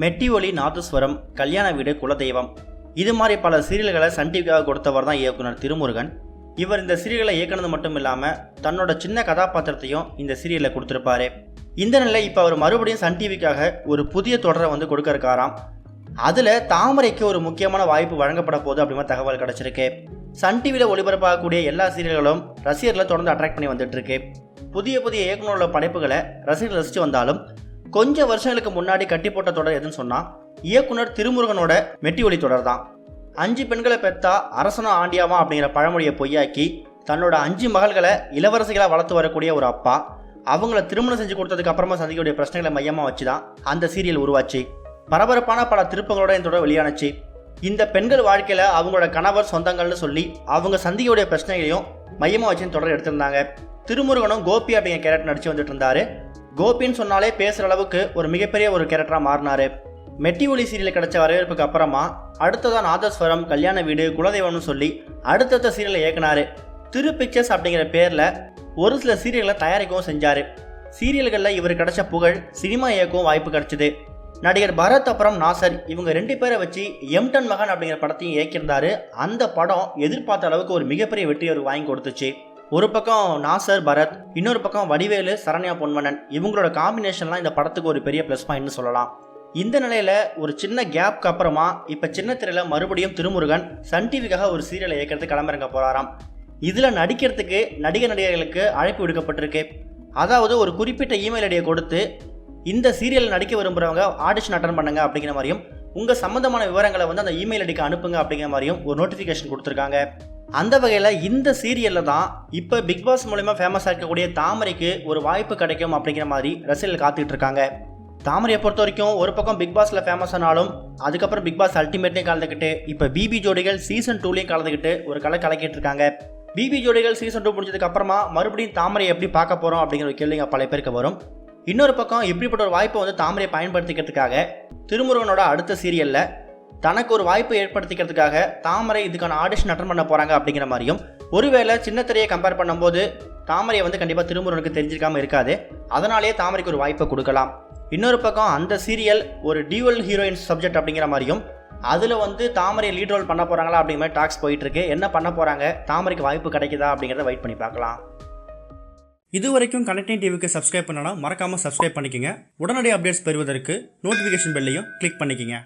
மெட்டி ஒலி, நாதஸ்வரம், கல்யாண வீடு, குலதெய்வம் இது மாதிரி பல சீரியல்களை சன் டிவிக்காக கொடுத்தவர் தான் இயக்குனர் திருமுருகன். இவர் இந்த சீரியலை இயக்குனது மட்டும் இல்லாமல் தன்னோட சின்ன கதாபாத்திரத்தையும் இந்த சீரியலில் கொடுத்துருப்பாரு. இந்த நிலையில் இப்போ அவர் மறுபடியும் சன் டிவிக்காக ஒரு புதிய தொடரை வந்து கொடுக்க இருக்காராம். அதில் தாமரைக்கு ஒரு முக்கியமான வாய்ப்பு வழங்கப்பட போகுது அப்படிங்கிற தகவல் கிடச்சிருக்கு. சன் டிவியில் ஒளிபரப்பாகக்கூடிய எல்லா சீரியல்களும் ரசிகர்களை தொடர்ந்து அட்ராக்ட் பண்ணி வந்துட்டு இருக்கு. புதிய புதிய இயக்குனரோட படைப்புகளை ரசிகர்கள் ரசித்து வந்தாலும் கொஞ்சம் வருஷங்களுக்கு முன்னாடி கட்டி போட்ட தொடர் எதுன்னு சொன்னால் இயக்குனர் திருமுருகனோட மெட்டி ஒலி தொடர் தான். 5 பெண்களை பெற்றா அரசனோ ஆண்டியாவா அப்படிங்கிற பழமொழியை பொய்யாக்கி தன்னோட 5 மகள்களை இளவரசிகளாக வளர்த்து வரக்கூடிய ஒரு அப்பா அவங்கள திருமணம் செஞ்சு கொடுத்ததுக்கு அப்புறமா சந்திக்கக்கூடிய பிரச்சனைகளை மையமாக வச்சு தான் அந்த சீரியல் உருவாச்சு. பரபரப்பான பல திருப்பங்களோட இந்த தொடர் வெளியானுச்சு. இந்த பெண்கள் வாழ்க்கையில் அவங்களோட கணவர் சொந்தங்கள்னு சொல்லி அவங்க சந்திக்கக்கூடிய பிரச்சனைகளையும் மையமாக வச்சு தொடர் எடுத்திருந்தாங்க. திருமுருகனும் கோபி அப்படிங்கிற கேரக்டர் நடிச்சு வந்துட்டு இருந்தாரு. கோபின்னு சொன்னாலே பேசுகிற அளவுக்கு ஒரு மிகப்பெரிய ஒரு கேரக்டராக மாறினாரு. மெட்டி ஒலி சீரியல் கிடைச்ச வரவேற்புக்கு அப்புறமா அடுத்ததான் நாதஸ்வரம், கல்யாண வீடு, குலதெய்வம்னு சொல்லி அடுத்தடுத்த சீரியலை இயக்குனாரு. திரு பிக்சர்ஸ் அப்படிங்கிற பேரில் ஒரு சில சீரியல்களை தயாரிக்கவும் செஞ்சார். சீரியல்களில் இவர் கிடைச்ச புகழ் சினிமா இயக்கவும் வாய்ப்பு கிடைச்சிது. நடிகர் பரத் அப்புறம் நாசர் இவங்க 2 பேரை வச்சு எம்டன் மகன் அப்படிங்கிற படத்தையும் இயக்கியிருந்தாரு. அந்த படம் எதிர்பார்த்த அளவுக்கு ஒரு மிகப்பெரிய வெற்றி அவர் வாங்கி கொடுத்துச்சு. ஒரு பக்கம் நாசர் பரத், இன்னொரு பக்கம் வடிவேலு, சரண்யா பொன்வண்ணன் இவங்களோட காம்பினேஷன்லாம் இந்த படத்துக்கு ஒரு பெரிய ப்ளஸ் பாயிண்ட்னு சொல்லலாம். இந்த நிலையில் ஒரு சின்ன கேப்க்கு அப்புறமா இப்போ சின்ன திரையில் மறுபடியும் திருமுருகன் சன் டிவிக்காக ஒரு சீரியலை இயக்கிறதுக்கு கிளம்பிறங்க போகிறாராம். இதில் நடிக்கிறதுக்கு நடிகர்களுக்கு அழைப்பு விடுக்கப்பட்டிருக்கு. அதாவது ஒரு குறிப்பிட்ட இமெயில் ஐடியை கொடுத்து இந்த சீரியலில் நடிக்க விரும்புகிறவங்க ஆடிஷன் அட்டன் பண்ணுங்க அப்படிங்கிற மாதிரியும் உங்கள் சம்மந்தமான விவரங்களை வந்து அந்த இமெயில் ஐடிக்கு அனுப்புங்க அப்படிங்கிற மாதிரியும் ஒரு நோட்டிஃபிகேஷன் கொடுத்துருக்காங்க. அந்த வகையில் இந்த சீரியலில் தான் இப்போ பிக் பாஸ் மூலமா ஃபேமஸாக இருக்கக்கூடிய தாமரைக்கு ஒரு வாய்ப்பு கிடைக்கும் அப்படிங்கிற மாதிரி ரசிகர்கள் காத்துக்கிட்டு இருக்காங்க. தாமரையை பொறுத்த வரைக்கும் ஒரு பக்கம் பிக் பாஸில் ஃபேமஸ் ஆனாலும் அதுக்கப்புறம் பிக் பாஸ் அல்டிமேட்லேயும் கலந்துக்கிட்டு இப்போ பிபி ஜோடிகள் சீசன் 2லையும் கலந்துக்கிட்டு ஒரு கலக்கிட்டு இருக்காங்க. பிபி ஜோடிகள் சீசன் 2 முடிஞ்சதுக்கு அப்புறமா மறுபடியும் தாமரையை எப்படி பார்க்க போகிறோம் அப்படிங்கிற ஒரு கேள்விங்க பல பேருக்கு வரும். இன்னொரு பக்கம் இப்படிப்பட்ட ஒரு வாய்ப்பை வந்து தாமரையை பயன்படுத்திக்கிறதுக்காக திருமுருகனோட அடுத்த சீரியலில் தனக்கு ஒரு வாய்ப்பு ஏற்படுத்திக்கிறதுக்காக தாமரை இதுக்கான ஆடிஷன் அட்டன் பண்ண போகிறாங்க அப்படிங்கிற மாதிரியும், ஒருவேளை சின்ன திரையை கம்பேர் பண்ணும்போது தாமரையை வந்து கண்டிப்பாக திருமுருகனுக்கு தெரிஞ்சிருக்காமல் இருக்காது, அதனாலேயே தாமரைக்கு ஒரு வாய்ப்பை கொடுக்கலாம். இன்னொரு பக்கம் அந்த சீரியல் ஒரு டியூவல் ஹீரோயின்ஸ் சப்ஜெக்ட் அப்படிங்கிற மாதிரியும் அதில் வந்து தாமரை லீட் ரோல் பண்ண போகிறாங்களா அப்படிங்கிற மாதிரி டாக்ஸ் போயிட்டுருக்கு. என்ன பண்ண போகிறாங்க, தாமரைக்கு வாய்ப்பு கிடைக்குதா அப்படிங்கிறத வெயிட் பண்ணி பார்க்கலாம். இது வரைக்கும் கனெக்டிங் டிவிக்கு சப்ஸ்கிரைப் பண்ணனா மறக்காமல் சப்ஸ்கிரைப் பண்ணிக்கங்க. உடனடி அப்டேட்ஸ் பெறுவதற்கு நோட்டிஃபிகேஷன் பெல்லையும் கிளிக் பண்ணிக்கங்க.